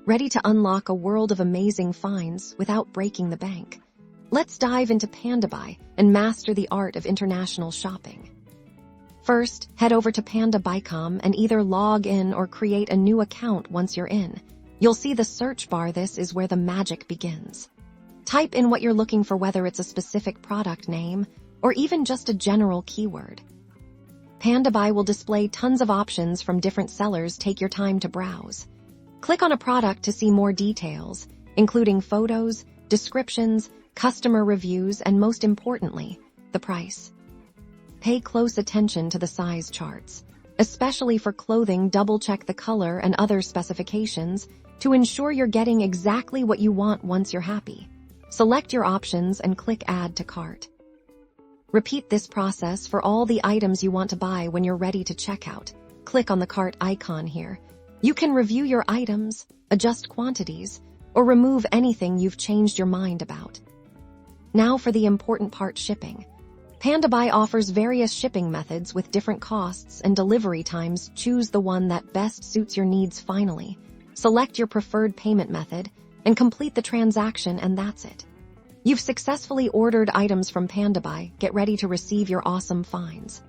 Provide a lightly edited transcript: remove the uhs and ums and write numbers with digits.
ready to unlock a world of amazing finds without breaking the bank. Let's dive into PandaBuy and master the art of international shopping. First, head over to PandaBuy.com and either log in or create a new account once you're in. You'll see the search bar. This is where the magic begins. Type in what you're looking for, whether it's a specific product name or even just a general keyword. PandaBuy will display tons of options from different sellers. Take your time to browse. Click on a product to see more details, including photos, descriptions, customer reviews, and most importantly, the price. Pay close attention to the size charts. Especially for clothing, double-check the color and other specifications to ensure you're getting exactly what you want. Once you're happy, select your options and click Add to Cart. Repeat this process for all the items you want to buy. When you're ready to check out, click on the cart icon here. You can review your items, adjust quantities, or remove anything you've changed your mind about. Now for the important part, shipping. PandaBuy offers various shipping methods with different costs and delivery times. Choose the one that best suits your needs. Finally, select your preferred payment method and complete the transaction, and that's it. You've successfully ordered items from PandaBuy. Get ready to receive your awesome finds.